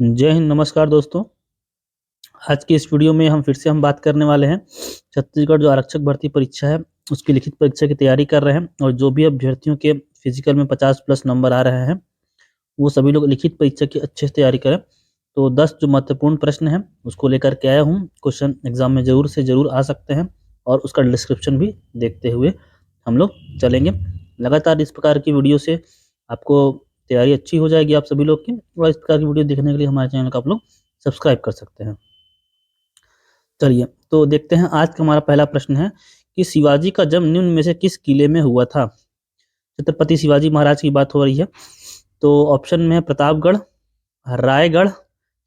जय हिंद। नमस्कार दोस्तों। आज की इस वीडियो में हम फिर से बात करने वाले हैं छत्तीसगढ़ जो आरक्षक भर्ती परीक्षा है उसकी लिखित परीक्षा की तैयारी कर रहे हैं और जो भी अभ्यर्थियों के फिजिकल में 50+ नंबर आ रहे हैं वो सभी लोग लिखित परीक्षा की अच्छे से तैयारी करें। तो 10 जो महत्वपूर्ण प्रश्न हैं उसको लेकर के आया हूँ। क्वेश्चन एग्जाम में जरूर से जरूर आ सकते हैं और उसका डिस्क्रिप्शन भी देखते हुए हम लोग चलेंगे। लगातार इस प्रकार की वीडियो से आपको तैयारी अच्छी हो जाएगी आप सभी लोग की, और इस प्रकार की वीडियो देखने के लिए हमारे चैनल को आप लोग सब्सक्राइब कर सकते हैं। चलिए तो देखते हैं। आज का हमारा पहला प्रश्न है कि शिवाजी का जन्म निम्न में से किस किले में हुआ था। छत्रपति शिवाजी महाराज की बात हो रही है। तो ऑप्शन में है प्रतापगढ़, रायगढ़,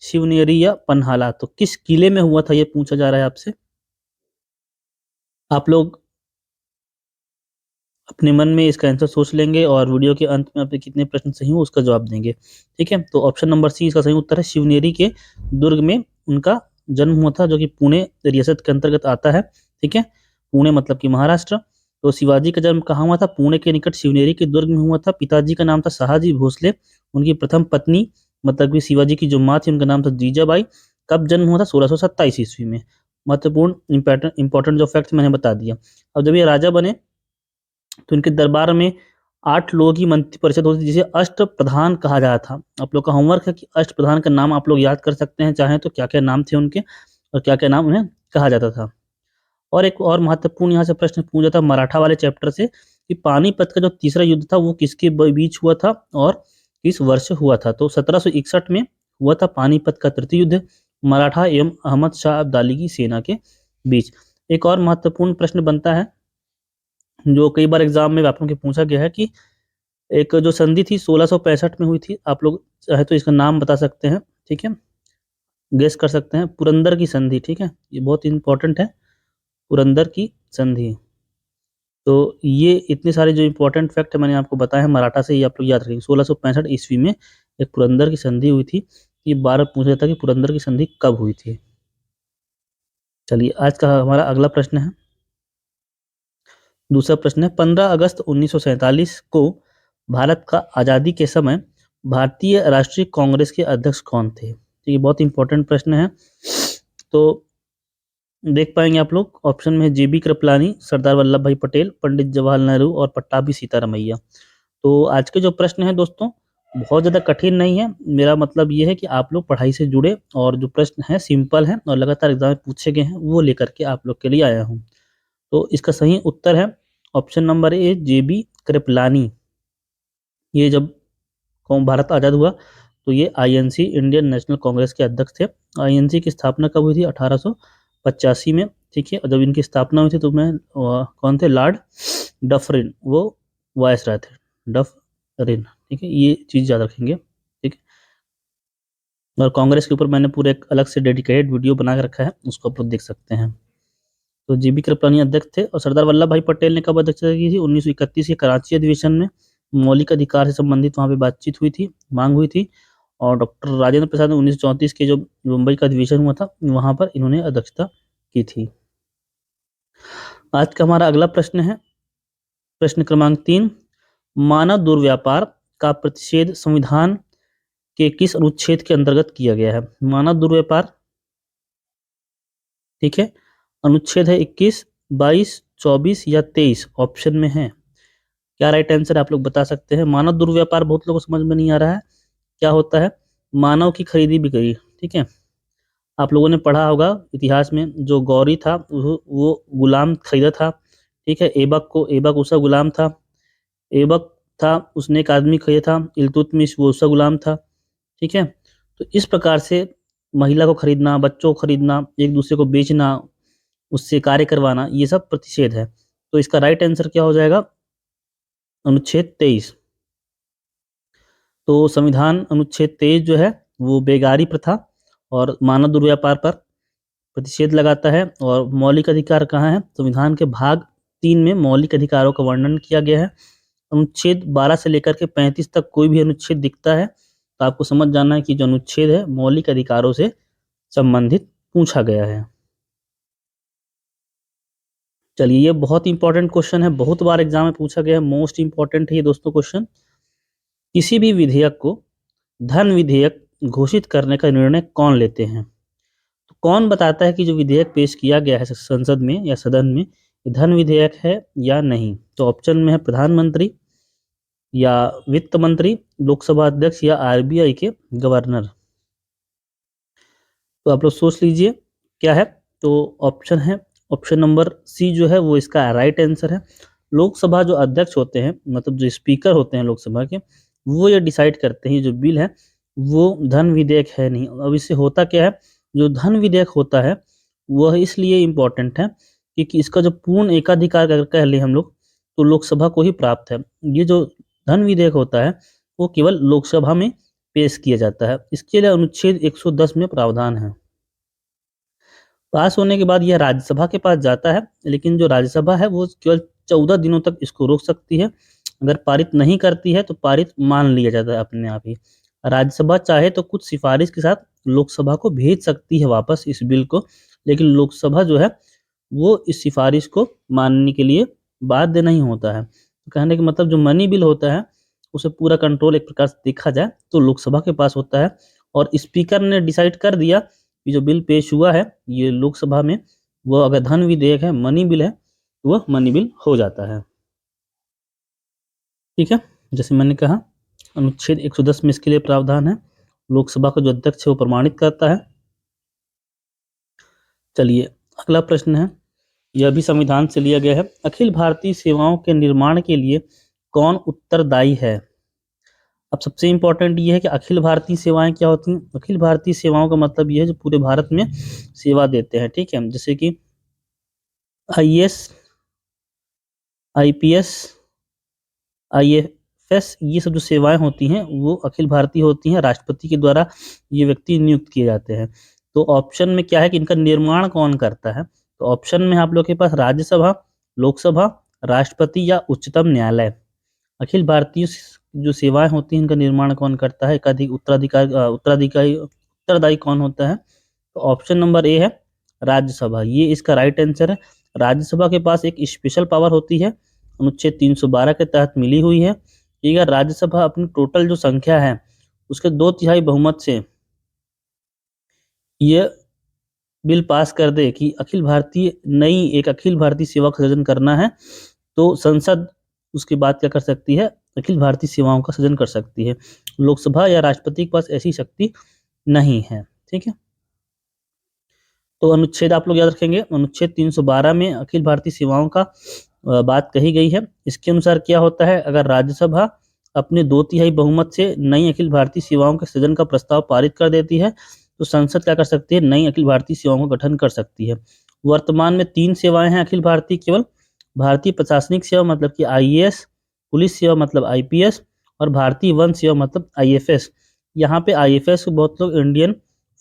शिवनेरी या पन्हाला। तो किस किले में हुआ था ये पूछा जा रहा है आपसे। आप लोग अपने मन में इसका आंसर सोच लेंगे और वीडियो के अंत में आपके कितने प्रश्न सही हो उसका जवाब देंगे। ठीक है, तो ऑप्शन नंबर सी इसका सही उत्तर है। शिवनेरी के दुर्ग में उनका जन्म हुआ था, जो कि पुणे रियासत के अंतर्गत आता है। ठीक है, पुणे मतलब कि महाराष्ट्र। तो शिवाजी का जन्म कहाँ हुआ था? पुणे के निकट शिवनेरी के दुर्ग में हुआ था। पिताजी का नाम था शाहजी भोसले। उनकी प्रथम पत्नी मतलब कि शिवाजी की जो माँ थी उनका नाम था जीजाबाई। कब जन्म हुआ था? 1627 ईस्वी में। महत्वपूर्ण इंपॉर्टेंट जो फैक्ट मैंने बता दिया। अब जब ये राजा बने तो इनके दरबार में 8 लोगों की मंत्री परिषद होती थी जिसे अष्ट प्रधान कहा जाता था। आप लोग का होमवर्क है कि अष्ट प्रधान का नाम आप लोग याद कर सकते हैं चाहें तो, क्या क्या नाम थे उनके और क्या क्या नाम उन्हें कहा जाता था। और एक और महत्वपूर्ण यहाँ से प्रश्न पूछा था मराठा वाले चैप्टर से कि पानीपत का जो तीसरा युद्ध था वो किसके बीच हुआ था और किस वर्ष हुआ था। तो 1761 में हुआ था पानीपत का तृतीय युद्ध, मराठा एवं अहमद शाह अब्दाली की सेना के बीच। एक और महत्वपूर्ण प्रश्न बनता है जो कई बार एग्जाम में आप लोगों के पूछा गया है कि एक जो संधि थी 1665 में हुई थी, आप लोग चाहे तो इसका नाम बता सकते हैं। ठीक है, गेस कर सकते हैं। पुरंदर की संधि। ठीक है, ये बहुत इंपॉर्टेंट है, पुरंदर की संधि। तो ये इतने सारे जो इंपॉर्टेंट फैक्ट मैंने आपको बताया है मराठा से, ये आप लोग याद रखेंगे। 1665 ईस्वी में एक पुरंदर की संधि हुई थी। ये बार पूछा था कि पुरंदर की संधि कब हुई थी। चलिए आज का हमारा अगला प्रश्न है। दूसरा प्रश्न है 15 अगस्त 1947 को भारत का आज़ादी के समय भारतीय राष्ट्रीय कांग्रेस के अध्यक्ष कौन थे। तो ये बहुत इंपॉर्टेंट प्रश्न है। तो देख पाएंगे आप लोग ऑप्शन में जेबी कृपलानी, सरदार वल्लभ भाई पटेल, पंडित जवाहरलाल नेहरू और पट्टाभी सीतारामैया। तो आज के जो प्रश्न है दोस्तों बहुत ज़्यादा कठिन नहीं है। मेरा मतलब ये है कि आप लोग पढ़ाई से जुड़े और जो प्रश्न है सिंपल है और लगातार एग्जाम में पूछे गए हैं वो लेकर के आप लोग के लिए आया हूँ। तो इसका सही उत्तर है ऑप्शन नंबर ए जेबी कृपलानी। ये जब भारत आज़ाद हुआ तो ये आईएनसी इंडियन नेशनल कांग्रेस के अध्यक्ष थे। आईएनसी की स्थापना कब हुई थी? 1885 में। ठीक है, और जब इनकी स्थापना हुई थी तो मैं कौन थे? लॉर्ड डफरिन, वो वायसराय थे। डफरिन। ठीक है, ये चीज़ याद रखेंगे। ठीक है, और कांग्रेस के ऊपर मैंने पूरे एक अलग से डेडिकेटेड वीडियो बना के रखा है, उसको आप लोग देख सकते हैं। तो जीबी कृपलानी अध्यक्ष थे। और सरदार वल्लभ भाई पटेल ने कब अध्यक्षता की थी? 1931 के कराची अधिवेशन में मौलिक अधिकार से संबंधित वहां पे बातचीत हुई थी, मांग हुई थी। और डॉक्टर राजेंद्र प्रसाद ने 1934 के जो मुंबई का अधिवेशन हुआ था वहां पर इन्होंने अध्यक्षता की थी। आज का हमारा अगला प्रश्न है प्रश्न क्रमांक 3। मानव दुर्व्यापार का प्रतिषेध संविधान के किस अनुच्छेद के अंतर्गत किया गया है? मानव दुर्व्यापार, ठीक है, अनुच्छेद है 21, 22, 24 या 23। ऑप्शन में है। क्या राइट आंसर आप लोग बता सकते हैं? मानव दुर्व्यापार बहुत लोगों को समझ में नहीं आ रहा है क्या होता है। मानव की खरीदी बिक्री। ठीक है, आप लोगों ने पढ़ा होगा इतिहास में जो गौरी था वो गुलाम खरीदा था। ठीक है, ऐबक उसका गुलाम था। ऐबक था, उसने एक आदमी खरीदा था। इल्तुतमिश वो उसका गुलाम था। ठीक है, तो इस प्रकार से महिला को खरीदना, बच्चों को खरीदना, एक दूसरे को बेचना, उससे कार्य करवाना, ये सब प्रतिषेध है। तो इसका राइट आंसर क्या हो जाएगा? अनुच्छेद 23। तो संविधान अनुच्छेद 23 जो है वो बेगारी प्रथा और मानव दुर्व्यापार पर प्रतिषेध लगाता है। और मौलिक अधिकार कहाँ है? संविधान के भाग 3 में मौलिक अधिकारों का वर्णन किया गया है। अनुच्छेद 12 से लेकर के 35 तक कोई भी अनुच्छेद दिखता है तो आपको समझ जाना है कि जो अनुच्छेद है मौलिक अधिकारों से संबंधित पूछा गया है। चलिए ये बहुत इंपॉर्टेंट क्वेश्चन है, बहुत बार एग्जाम में पूछा गया है, मोस्ट इंपॉर्टेंट है ये दोस्तों क्वेश्चन। किसी भी विधेयक को धन विधेयक घोषित करने का निर्णय कौन लेते हैं? तो कौन बताता है कि जो विधेयक पेश किया गया है संसद में या सदन में, ये धन विधेयक है या नहीं? तो ऑप्शन में है प्रधानमंत्री या वित्त मंत्री, लोकसभा अध्यक्ष या आरबीआई के गवर्नर। तो आप लोग सोच लीजिए क्या है। तो ऑप्शन नंबर सी जो है वो इसका राइट आंसर है। लोकसभा जो अध्यक्ष होते हैं, मतलब जो स्पीकर होते हैं लोकसभा के, वो ये डिसाइड करते हैं जो बिल है वो धन विधेयक है नहीं। अब इससे होता क्या है, जो धन विधेयक होता है वह इसलिए इम्पोर्टेंट है क्योंकि इसका जो पूर्ण एकाधिकार अगर कह लें हम लोग तो लोकसभा को ही प्राप्त है। ये जो धन विधेयक होता है वो केवल लोकसभा में पेश किया जाता है। इसके लिए अनुच्छेद 110 में प्रावधान है। पास होने के बाद यह राज्यसभा के पास जाता है, लेकिन जो राज्यसभा है वो केवल 14 दिनों तक इसको रोक सकती है। अगर पारित नहीं करती है तो पारित मान लिया जाता है अपने आप ही। राज्यसभा चाहे तो कुछ सिफारिश के साथ लोकसभा को भेज सकती है वापस इस बिल को, लेकिन लोकसभा जो है वो इस सिफारिश को मानने के लिए बाध्य नहीं होता है। तो कहने का मतलब जो मनी बिल होता है उसे पूरा कंट्रोल एक प्रकार से देखा जाए तो लोकसभा के पास होता है, और स्पीकर ने डिसाइड कर दिया कि जो बिल पेश हुआ है ये लोकसभा में, वो अगर धन विधेयक है, मनी बिल है, तो वह मनी बिल हो जाता है। ठीक है, जैसे मैंने कहा अनुच्छेद 110 में इसके लिए प्रावधान है। लोकसभा का जो अध्यक्ष है वो प्रमाणित करता है। चलिए अगला प्रश्न है, यह भी संविधान से लिया गया है। अखिल भारतीय सेवाओं के निर्माण के लिए कौन उत्तरदायी है? अब सबसे इंपॉर्टेंट ये है कि अखिल भारतीय सेवाएं क्या होती हैं। अखिल भारतीय सेवाओं का मतलब ये है जो पूरे भारत में सेवा देते हैं। ठीक है, जैसे कि आईएएस, आईपीएस, आईएफएस, ये सब जो सेवाएं होती हैं वो अखिल भारतीय होती हैं। राष्ट्रपति के द्वारा ये व्यक्ति नियुक्त किए जाते हैं। तो ऑप्शन में क्या है कि इनका निर्माण कौन करता है? तो ऑप्शन में आप लोग के पास राज्यसभा, लोकसभा, राष्ट्रपति या उच्चतम न्यायालय। अखिल भारतीय जो सेवाएं होती हैं इनका निर्माण कौन करता है? एकाधिक उत्तरदायी कौन होता है? तो ऑप्शन नंबर ए है राज्यसभा, ये इसका राइट आंसर है। राज्यसभा के पास एक स्पेशल पावर होती है, अनुच्छेद 312 के तहत मिली हुई है कि अगर राज्यसभा अपनी टोटल जो संख्या है उसके 2/3 बहुमत से ये बिल पास कर दे कि एक अखिल भारतीय सेवा का सृजन करना है, तो संसद उसके बाद क्या कर सकती है? अखिल भारतीय सेवाओं का सृजन कर सकती है। लोकसभा या राष्ट्रपति के पास ऐसी शक्ति नहीं है। ठीक है, तो अनुच्छेद आप लोग याद रखेंगे, अनुच्छेद 312 में अखिल भारतीय सेवाओं का बात कही गई है। इसके अनुसार क्या होता है, अगर राज्यसभा अपने 2/3 बहुमत से नई अखिल भारतीय सेवाओं के सृजन का प्रस्ताव पारित कर देती है तो संसद क्या कर सकती है? नई अखिल भारतीय सेवाओं का गठन कर सकती है। वर्तमान में 3 सेवाएं हैं अखिल भारतीय केवल, भारतीय प्रशासनिक सेवा मतलब कि आईएएस, पुलिस सेवा मतलब आईपीएस, और भारतीय वन सेवा मतलब आईएफएस। यहाँ पे आईएफएस को बहुत लोग इंडियन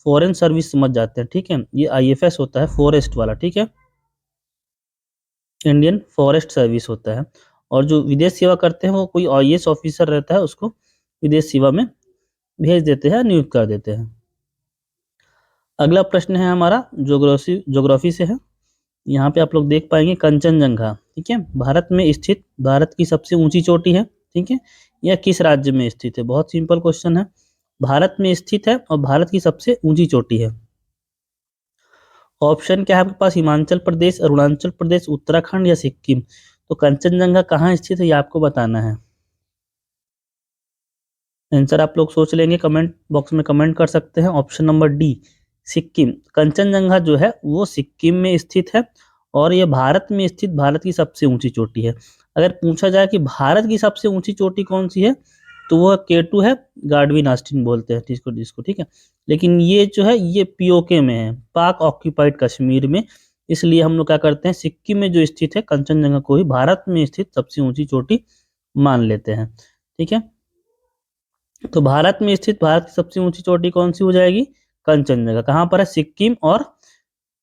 फॉरेन सर्विस समझ जाते हैं। ठीक है, ये आईएफएस होता है फॉरेस्ट वाला। ठीक है, इंडियन फॉरेस्ट सर्विस होता है। और जो विदेश सेवा करते हैं वो कोई आईएएस ऑफिसर रहता है, उसको विदेश सेवा में भेज देते हैं, नियुक्त कर देते हैं। अगला प्रश्न है हमारा ज्योग्राफी से है। यहाँ पे आप लोग देख पाएंगे कंचनजंगा। ठीक है, भारत में स्थित भारत की सबसे ऊंची चोटी है। ठीक है, यह किस राज्य में स्थित है? बहुत सिंपल क्वेश्चन है। भारत में स्थित है और भारत की सबसे ऊंची चोटी है। ऑप्शन क्या है आपके पास? हिमाचल प्रदेश, अरुणाचल प्रदेश, उत्तराखंड या सिक्किम। तो कंचनजंगा कहाँ स्थित है ये आपको बताना है। आंसर आप लोग सोच लेंगे, कमेंट बॉक्स में कमेंट कर सकते हैं। Option number D Sikkim. Kanchenjunga जो है वो सिक्किम में स्थित है और ये भारत में स्थित भारत की सबसे ऊंची चोटी है। अगर पूछा जाए कि भारत की सबसे ऊंची चोटी कौन सी है तो वह K2 है, गार्डविन आस्टीन बोलते हैं जिसको। ठीक है, लेकिन ये जो है ये पीओके में है, पाक ऑक्यूपाइड कश्मीर में। इसलिए हम लोग क्या करते हैं, सिक्किम में जो स्थित है कंचनजंगा को ही भारत में स्थित सबसे ऊंची चोटी मान लेते हैं। ठीक है, तो भारत में स्थित भारत की सबसे ऊंची चोटी कौन सी हो जाएगी? कंचनजंगा। कहाँ पर है? सिक्किम, और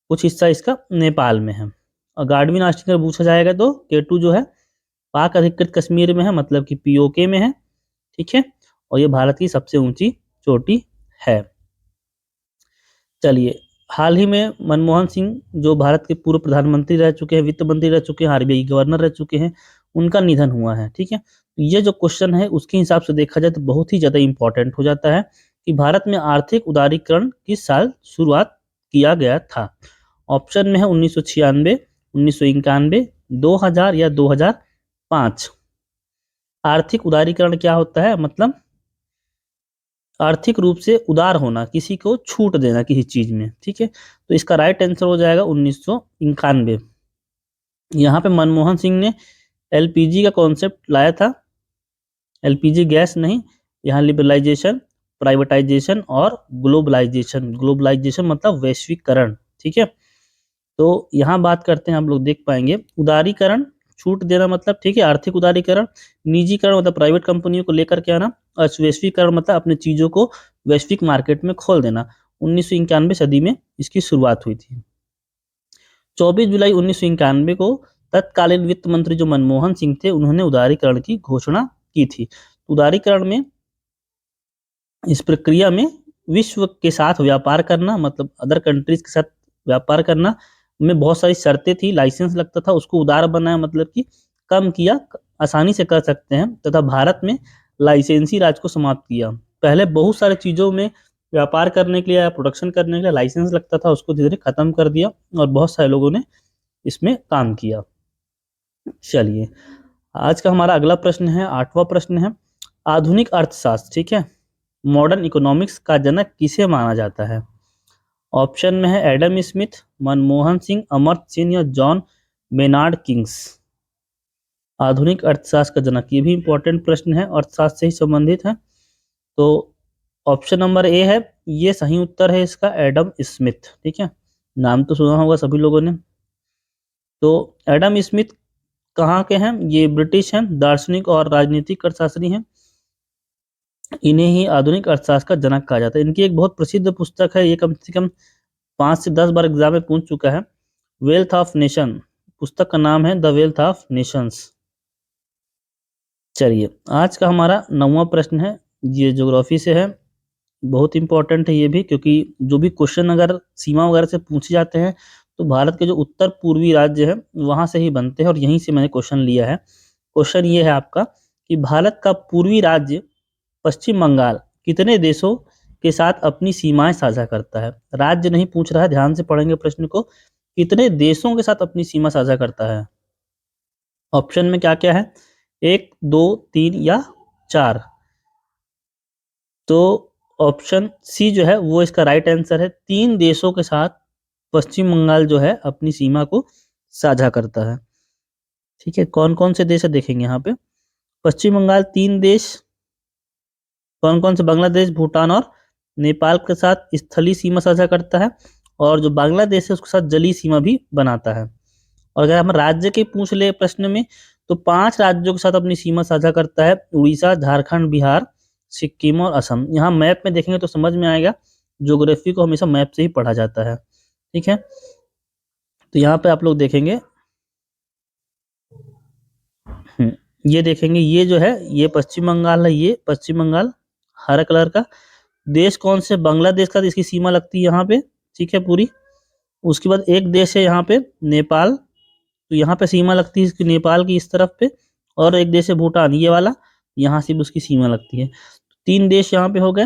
कुछ हिस्सा इसका नेपाल में है। और गार्डविन आस्टीन अगर पूछा जाएगा तो K2 जो है पाक अधिकृत कश्मीर में है, मतलब कि पीओके में है। ठीक है, और ये भारत की सबसे ऊंची चोटी है। चलिए, हाल ही में मनमोहन सिंह जो भारत के पूर्व प्रधानमंत्री रह चुके हैं, वित्त मंत्री रह चुके हैं, आरबीआई गवर्नर रह चुके हैं, उनका निधन हुआ है। ठीक है, ये जो क्वेश्चन है उसके हिसाब से देखा जाए तो बहुत ही ज्यादा इंपॉर्टेंट हो जाता है कि भारत में आर्थिक उदारीकरण किस साल शुरुआत किया गया था? ऑप्शन में है 1996, 1991, 2000 या 2005। आर्थिक उदारीकरण क्या होता है? मतलब आर्थिक रूप से उदार होना, किसी को छूट देना किसी चीज में, ठीक है। तो इसका राइट आंसर हो जाएगा 1991। यहाँ पे मनमोहन सिंह ने एलपीजी का कॉन्सेप्ट लाया था, एलपीजी गैस नहीं। यहाँ लिबरलाइजेशन, प्राइवेटाइजेशन और ग्लोबलाइजेशन। ग्लोबलाइजेशन मतलब वैश्वीकरण, ठीक है। तो यहाँ बात करते हैं, हम लोग देख पाएंगे उदारीकरण, छूट देना मतलब, ठीक है, आर्थिक उदारीकरण। निजीकरण मतलब प्राइवेट कंपनियों को लेकर के आना, और वैश्वीकरण मतलब अपने चीजों को वैश्विक मार्केट में खोल देना। 1991 सदी में इसकी शुरुआत हुई थी। 24 जुलाई 1991 को तत्कालीन वित्त मंत्री जो मनमोहन सिंह थे, उन्होंने उदारीकरण की घोषणा की थी। उदारीकरण में, इस प्रक्रिया में विश्व के साथ व्यापार करना, मतलब अदर कंट्रीज के साथ व्यापार करना में बहुत सारी शर्तें थी, लाइसेंस लगता था, उसको उदार बनाया, मतलब कि कम किया, आसानी से कर सकते हैं, तथा भारत में लाइसेंसी राज को समाप्त किया। पहले बहुत सारी चीजों में व्यापार करने के लिए या प्रोडक्शन करने के लिए लाइसेंस लगता था, उसको धीरे धीरे खत्म कर दिया और बहुत सारे लोगों ने इसमें काम किया। चलिए, आज का हमारा अगला प्रश्न है, 8वां प्रश्न है, आधुनिक अर्थशास्त्र, ठीक है, मॉडर्न इकोनॉमिक्स का जनक किसे माना जाता है? ऑप्शन में है एडम स्मिथ, मनमोहन सिंह, अमर्त्य सेन या जॉन मेनार्ड किंग्स। आधुनिक अर्थशास्त्र का जनक, ये भी इंपॉर्टेंट प्रश्न है, अर्थशास्त्र से ही संबंधित है। तो ऑप्शन नंबर ए है, ये सही उत्तर है इसका, एडम स्मिथ, ठीक है। नाम तो सुना होगा सभी लोगों ने। तो एडम स्मिथ कहाँ के हैं? ये ब्रिटिश हैं, दार्शनिक और राजनीतिक अर्थशास्त्री हैं। इन्हें ही आधुनिक अर्थशास्त्र का जनक कहा जाता है। इनकी एक बहुत प्रसिद्ध पुस्तक है, ये कम से कम 5 से 10 बार एग्जाम में पूछ चुका है, वेल्थ ऑफ नेशन। पुस्तक का नाम है द वेल्थ ऑफ नेशंस। चलिए, आज का हमारा 9वां प्रश्न है, ये ज्योग्राफी से है, बहुत इंपॉर्टेंट है ये भी, क्योंकि जो भी क्वेश्चन अगर सीमा वगैरह से पूछे जाते हैं तो भारत के जो उत्तर पूर्वी राज्य है वहां से ही बनते हैं, और यहीं से मैंने क्वेश्चन लिया है। क्वेश्चन ये है आपका कि भारत का पूर्वी राज्य पश्चिम बंगाल कितने देशों के साथ अपनी सीमाएं साझा करता है? राज्य नहीं पूछ रहा है, ध्यान से पढ़ेंगे प्रश्न को। कितने देशों के साथ अपनी सीमा साझा करता है? ऑप्शन में क्या क्या है? 1, 2, 3 या 4। तो ऑप्शन सी जो है वो इसका राइट आंसर है। 3 देशों के साथ पश्चिम बंगाल जो है अपनी सीमा को साझा करता है, ठीक है। कौन कौन से देश है देखेंगे यहाँ पे। पश्चिम बंगाल 3 देश, कौन कौन से? बांग्लादेश, भूटान और नेपाल के साथ स्थलीय सीमा साझा करता है, और जो बांग्लादेश है उसके साथ जलीय सीमा भी बनाता है। और अगर हम राज्य के पूछ ले प्रश्न में, तो 5 राज्यों के साथ अपनी सीमा साझा करता है, उड़ीसा, झारखंड, बिहार, सिक्किम और असम। यहाँ मैप में देखेंगे तो समझ में आएगा, ज्योग्राफी को हमेशा मैप से ही पढ़ा जाता है, ठीक है। तो यहाँ पे आप लोग देखेंगे, ये देखेंगे, ये जो है ये पश्चिम बंगाल है, ये पश्चिम बंगाल हरा कलर का। देश कौन से? बांग्लादेश का, इसकी सीमा लगती है यहाँ पे, ठीक है, पूरी। उसके बाद एक देश है यहाँ पे नेपाल, तो यहाँ पे सीमा लगती है इसकी नेपाल की इस तरफ पे, और एक देश है भूटान, ये वाला, यहाँ से भी उसकी सीमा लगती है। 3 देश यहाँ पे हो गए।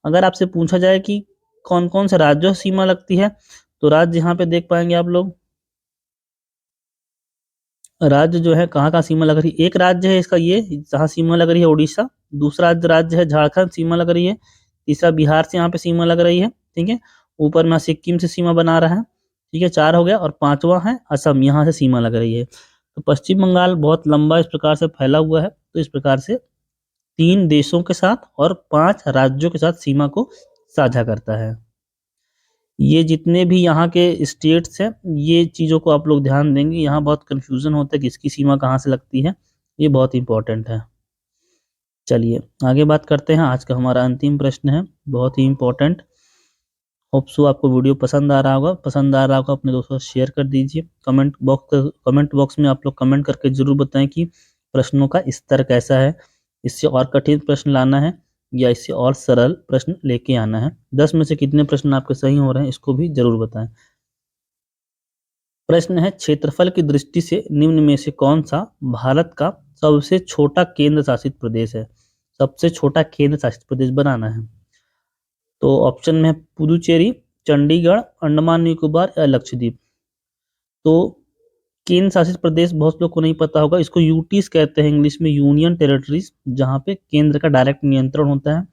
अगर आपसे पूछा जाए कि कौन कौन से राज्यों से सीमा लगती है, तो राज्य यहाँ पे देख पाएंगे आप लोग, राज्य जो है कहाँ कहाँ सीमा लग रही है। एक राज्य है इसका, ये जहाँ सीमा लग रही है उड़ीसा। दूसरा राज्य है झारखंड, सीमा लग रही है। तीसरा बिहार से यहाँ पे सीमा लग रही है, ठीक है। ऊपर में सिक्किम से सीमा बना रहा है, ठीक है, 4 हो गया। और 5वां है असम, यहाँ से सीमा लग रही है। तो पश्चिम बंगाल बहुत लंबा इस प्रकार से फैला हुआ है। तो इस प्रकार से 3 देशों के साथ और 5 राज्यों के साथ सीमा को साझा करता है। ये जितने भी यहाँ के स्टेट्स हैं, ये चीज़ों को आप लोग ध्यान देंगे, यहाँ बहुत कंफ्यूजन होता है कि इसकी सीमा कहाँ से लगती है, ये बहुत इंपॉर्टेंट है। चलिए आगे बात करते हैं, आज का हमारा अंतिम प्रश्न है, बहुत ही इंपॉर्टेंट। होप सो आपको वीडियो पसंद आ रहा होगा, अपने दोस्तों से शेयर कर दीजिए। कमेंट बॉक्स में आप लोग कमेंट करके जरूर बताएं कि प्रश्नों का स्तर कैसा है, इससे और कठिन प्रश्न लाना है या इससे और सरल प्रश्न लेके आना है। 10 में से कितने प्रश्न आपके सही हो रहे हैं इसको भी जरूर बताएं। प्रश्न है, क्षेत्रफल की दृष्टि से निम्न में से कौन सा भारत का सबसे छोटा केंद्र शासित प्रदेश है? सबसे छोटा केंद्र शासित प्रदेश बनाना है। तो ऑप्शन में है पुदुचेरी, चंडीगढ़, अंडमान निकोबार या लक्षद्वीप। तो केंद्र शासित प्रदेश बहुत लोग को नहीं पता होगा, इसको यूटीज कहते हैं इंग्लिश में, यूनियन टेरिटरीज, जहाँ पे केंद्र का डायरेक्ट नियंत्रण होता है।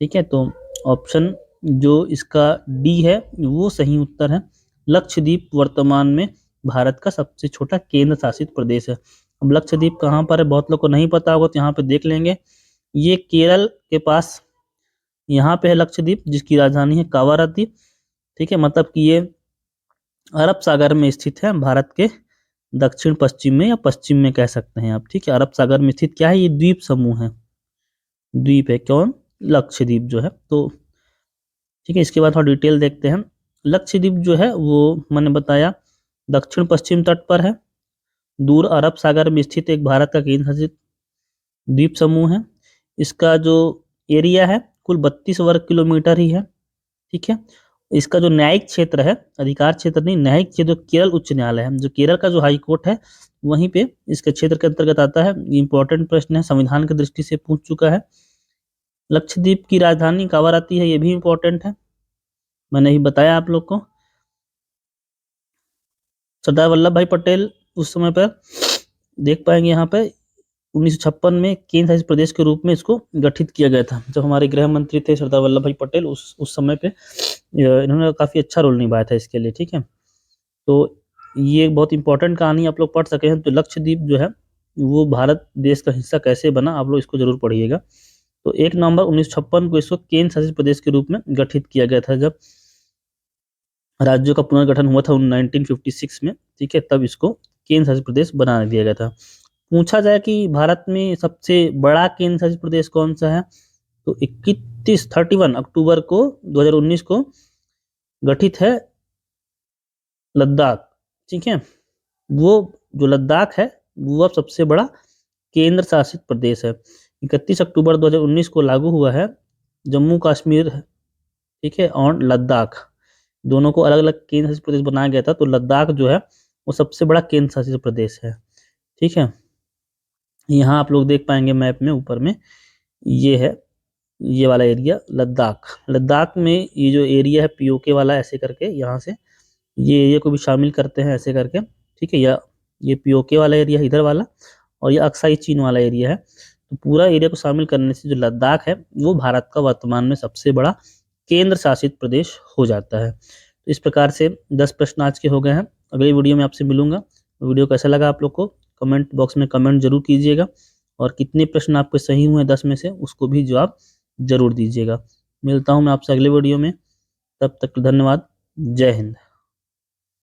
ठीक है, तो ऑप्शन जो इसका डी है वो सही उत्तर है। लक्षद्वीप वर्तमान में भारत का सबसे छोटा केंद्र शासित प्रदेश है। अब लक्षद्वीप कहाँ पर है बहुत लोग को नहीं पता होगा, तो यहाँ पे देख लेंगे। ये केरल के पास यहाँ पे है लक्षद्वीप, जिसकी राजधानी है कावारत्ती। ठीक है, मतलब कि ये अरब सागर में स्थित है, भारत के दक्षिण पश्चिम में या पश्चिम में कह सकते हैं आप। ठीक है, अरब सागर में स्थित क्या है, ये द्वीप समूह है, द्वीप है कौन, लक्षद्वीप जो है। तो ठीक है, इसके बाद थोड़ा डिटेल देखते हैं। लक्षद्वीप जो है वो मैंने बताया दक्षिण पश्चिम तट पर है, दूर अरब सागर में स्थित एक भारत का केंद्र शासित द्वीप समूह है। इसका जो एरिया है कुल 32 वर्ग किलोमीटर ही है। ठीक है, इसका जो न्यायिक क्षेत्र है, अधिकार क्षेत्र नहीं, न्यायिक क्षेत्र केरल उच्च न्यायालय है, जो केरल का जो हाई कोर्ट है वहीं पे इसके क्षेत्र के अंतर्गत आता है। इंपॉर्टेंट प्रश्न है, संविधान की दृष्टि से पूछ चुका है। लक्षद्वीप की राजधानी कावारत्ती है, ये भी इंपॉर्टेंट है, मैंने ही बताया आप लोग को। सरदार वल्लभ भाई पटेल उस समय पर देख पाएंगे यहाँ पे 1956 में केंद्र शासित प्रदेश के रूप में इसको गठित किया गया था। जब हमारे गृह मंत्री थे सरदार वल्लभ भाई पटेल, उस समय पे इन्होंने काफी अच्छा रोल निभाया था इसके लिए। ठीक है, तो ये बहुत इंपॉर्टेंट कहानी आप लोग पढ़ सके हैं। तो लक्षद्वीप जो है वो भारत देश का हिस्सा कैसे बना, आप लोग इसको जरूर पढ़िएगा। तो 1 नवंबर 1956 को इसको केंद्र शासित प्रदेश के रूप में गठित किया गया था, जब राज्यों का पुनर्गठन हुआ था 1956 में। ठीक है, तब इसको केंद्र शासित प्रदेश बना दिया गया था। पूछा जाए कि भारत में सबसे बड़ा केंद्र शासित प्रदेश कौन सा है, तो 31 अक्टूबर को 2019 को गठित है लद्दाख। ठीक है, वो जो लद्दाख है वो अब सबसे बड़ा केंद्र शासित प्रदेश है। 31 अक्टूबर 2019 को लागू हुआ है जम्मू कश्मीर, ठीक है, और लद्दाख, दोनों को अलग अलग केंद्र शासित प्रदेश बनाया गया था। तो लद्दाख जो है वो सबसे बड़ा केंद्र शासित प्रदेश है। ठीक है, यहाँ आप लोग देख पाएंगे मैप में ऊपर में, ये है ये वाला एरिया लद्दाख। लद्दाख में ये जो एरिया है पीओके वाला, ऐसे करके यहाँ से ये एरिया को भी शामिल करते हैं ऐसे करके। ठीक है, या ये पीओके वाला एरिया है इधर वाला, और ये अक्साई चीन वाला एरिया है। तो पूरा एरिया को शामिल करने से जो लद्दाख है वो भारत का वर्तमान में सबसे बड़ा केंद्र शासित प्रदेश हो जाता है। तो इस प्रकार से 10 प्रश्न आज के हो गए हैं। अगली वीडियो में आपसे मिलूंगा। वीडियो कैसा लगा आप लोग को कमेंट बॉक्स में कमेंट जरूर कीजिएगा, और कितने प्रश्न आपके सही हुए 10 में से उसको भी जवाब जरूर दीजिएगा। मिलता हूं मैं आपसे अगले वीडियो में, तब तक धन्यवाद। जय हिंद।